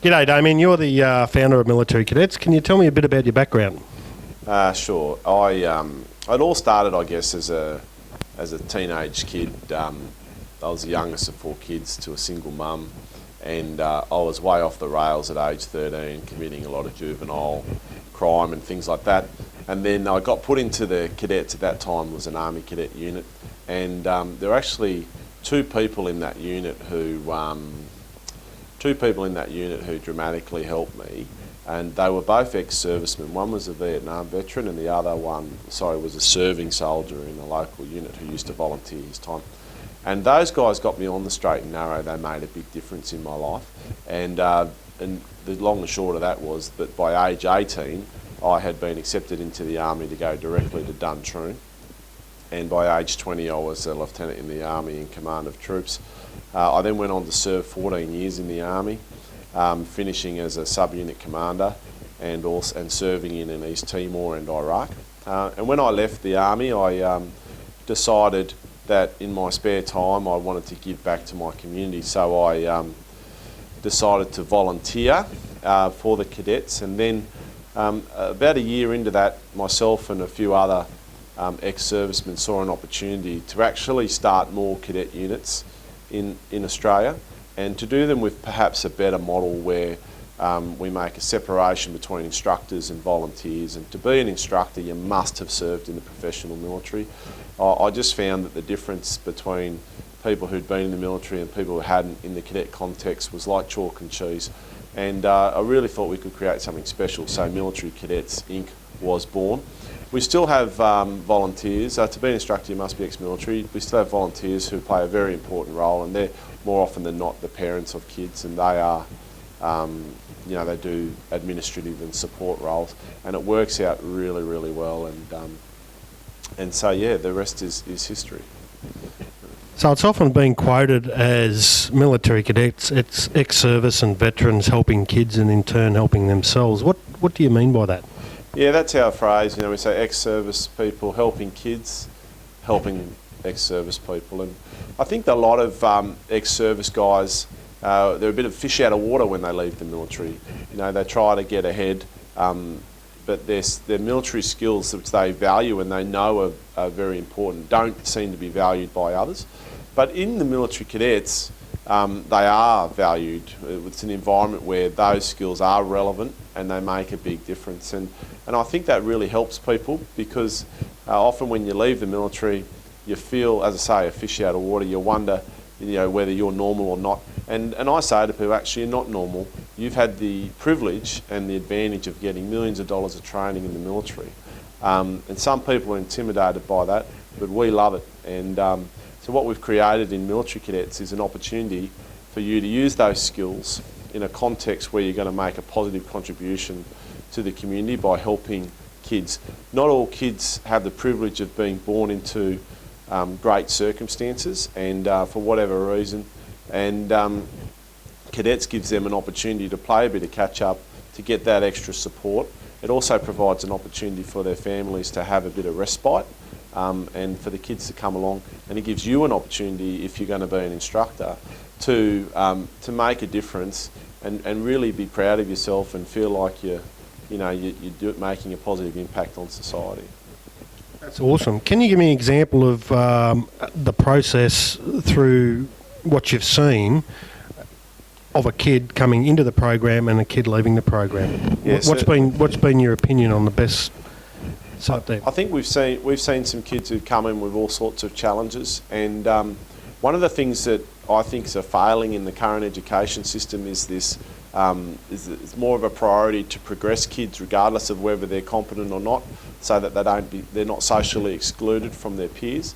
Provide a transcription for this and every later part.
G'day, Damien. You're the founder of Military Cadets. Can you tell me a bit about your background? Sure. It all started, I guess, as a teenage kid. I was the youngest of 4 kids to a single mum, and I was way off the rails at age 13, committing a lot of juvenile crime and things like that. And then I got put into the cadets. At that time was an Army cadet unit, and there were actually two people in that unit who dramatically helped me, and they were both ex-servicemen. One was a Vietnam veteran, and the other one, was a serving soldier in a local unit who used to volunteer his time. And those guys got me on the straight and narrow. They made a big difference in my life, and the long and short of that was that by age 18, I had been accepted into the Army to go directly to Duntroon, and by age 20, I was a lieutenant in the Army in command of troops. I then went on to serve 14 years in the Army, finishing as a sub-unit commander and serving in East Timor and Iraq. And when I left the Army, I decided that in my spare time I wanted to give back to my community, so I decided to volunteer for the cadets. And then about a year into that, myself and a few other ex-servicemen saw an opportunity to actually start more cadet units in Australia, and to do them with perhaps a better model where we make a separation between instructors and volunteers. And to be an instructor, you must have served in the professional military. I just found that the difference between people who'd been in the military and people who hadn't in the cadet context was like chalk and cheese. And I really thought we could create something special, so Military Cadets Inc. was born. We still have volunteers. To be an instructor, you must be ex-military. We still have volunteers who play a very important role, and they're more often than not the parents of kids, and they are, they do administrative and support roles, and it works out really, really well. And so, yeah, the rest is history. So it's often been quoted as military cadets, it's ex-service and veterans helping kids and in turn helping themselves. What do you mean by that? Yeah, that's our phrase. We say ex-service people helping kids, helping ex-service people. And I think that a lot of ex-service guys, they're a bit of fish out of water when they leave the military. They try to get ahead, but their military skills, which they value and they know are very important, don't seem to be valued by others. But in the military cadets, they are valued. It's an environment where those skills are relevant and they make a big difference. And I think that really helps people, because often when you leave the military, you feel, as I say, a fish out of water. You wonder, whether you're normal or not. And I say to people, actually, you're not normal. You've had the privilege and the advantage of getting millions of dollars of training in the military. And some people are intimidated by that, but we love it. And so what we've created in Military Cadets is an opportunity for you to use those skills in a context where you're going to make a positive contribution to the community by helping kids. Not all kids have the privilege of being born into great circumstances, and for whatever reason, and Cadets gives them an opportunity to play a bit of catch up, to get that extra support. It also provides an opportunity for their families to have a bit of respite, and for the kids to come along, and it gives you an opportunity, if you're going to be an instructor, to make a difference and really be proud of yourself and feel like you're making a positive impact on society. That's awesome. Can you give me an example of the process through what you've seen of a kid coming into the program and a kid leaving the program? Yes, what's been your opinion on the best side there? I think we've seen some kids who come in with all sorts of challenges, and one of the things that I think is a failing in the current education system is this. It's more of a priority to progress kids regardless of whether they're competent or not, so that they're not socially excluded from their peers.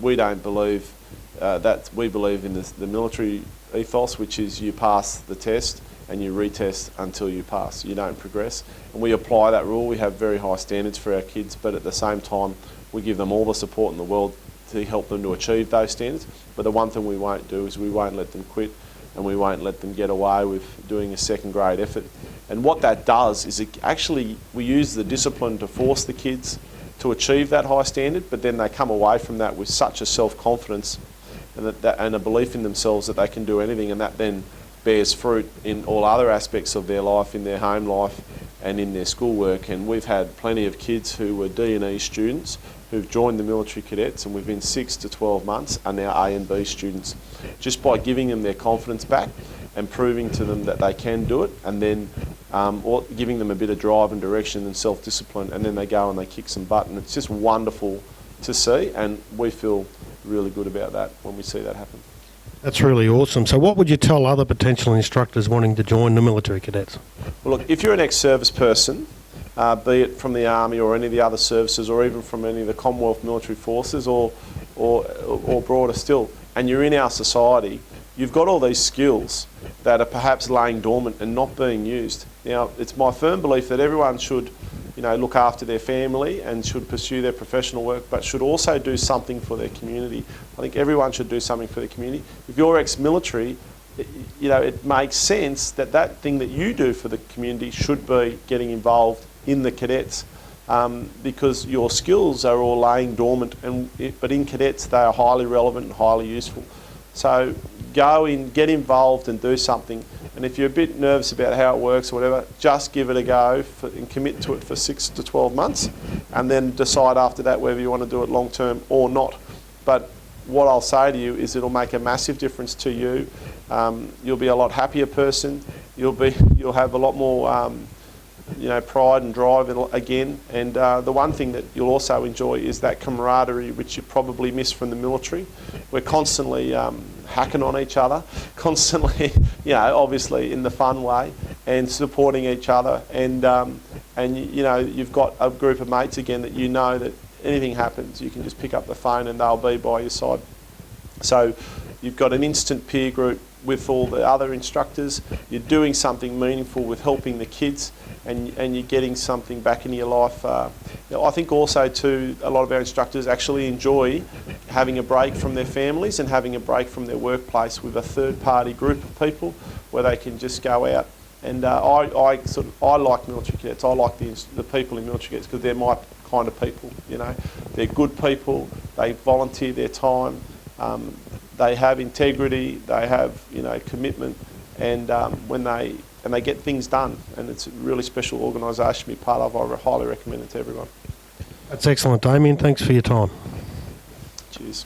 We don't believe that. We believe in the military ethos, which is you pass the test and you retest until you pass. You don't progress, and we apply that rule. We have very high standards for our kids, but at the same time we give them all the support in the world to help them to achieve those standards. But the one thing we won't do is we won't let them quit, and we won't let them get away with doing a second grade effort. And what that does is we use the discipline to force the kids to achieve that high standard, but then they come away from that with such a self-confidence and a belief in themselves that they can do anything, and that then bears fruit in all other aspects of their life, in their home life and in their schoolwork. And we've had plenty of kids who were D&E students who've joined the military cadets, and within 6 to 12 months are now A and B students, just by giving them their confidence back and proving to them that they can do it, and then or giving them a bit of drive and direction and self-discipline, and then they go and they kick some butt. And it's just wonderful to see, and we feel really good about that when we see that happen. That's really awesome. So what would you tell other potential instructors wanting to join the military cadets? Well, look, if you're an ex-service person, be it from the Army or any of the other services, or even from any of the Commonwealth military forces, or broader still, and you're in our society, you've got all these skills that are perhaps laying dormant and not being used. Now, it's my firm belief that everyone should, look after their family and should pursue their professional work, but should also do something for their community. I think everyone should do something for their community. If you're ex-military, it makes sense that that thing that you do for the community should be getting involved in the cadets, because your skills are all laying dormant, but in cadets they are highly relevant and highly useful. So go in, get involved and do something. And if you're a bit nervous about how it works or whatever, just give it a go and commit to it for 6 to 12 months, and then decide after that whether you want to do it long term or not. But what I'll say to you is it'll make a massive difference to you. You'll be a lot happier person. You'll have a lot more pride and drive again. And the one thing that you'll also enjoy is that camaraderie, which you probably miss from the military. We're constantly hacking on each other, constantly, obviously in the fun way, and supporting each other. And you've got a group of mates again that that anything happens, you can just pick up the phone and they'll be by your side. So you've got an instant peer group with all the other instructors. You're doing something meaningful with helping the kids, and you're getting something back into your life. I think also too, a lot of our instructors actually enjoy having a break from their families and having a break from their workplace with a third-party group of people where they can just go out. And I like military cadets. I like the people in military cadets because they're my kind of people. They're good people. They volunteer their time. They have integrity, they have commitment, and when they get things done, and it's a really special organisation to be part of. I highly recommend it to everyone. That's excellent, Damien. Thanks for your time. Cheers.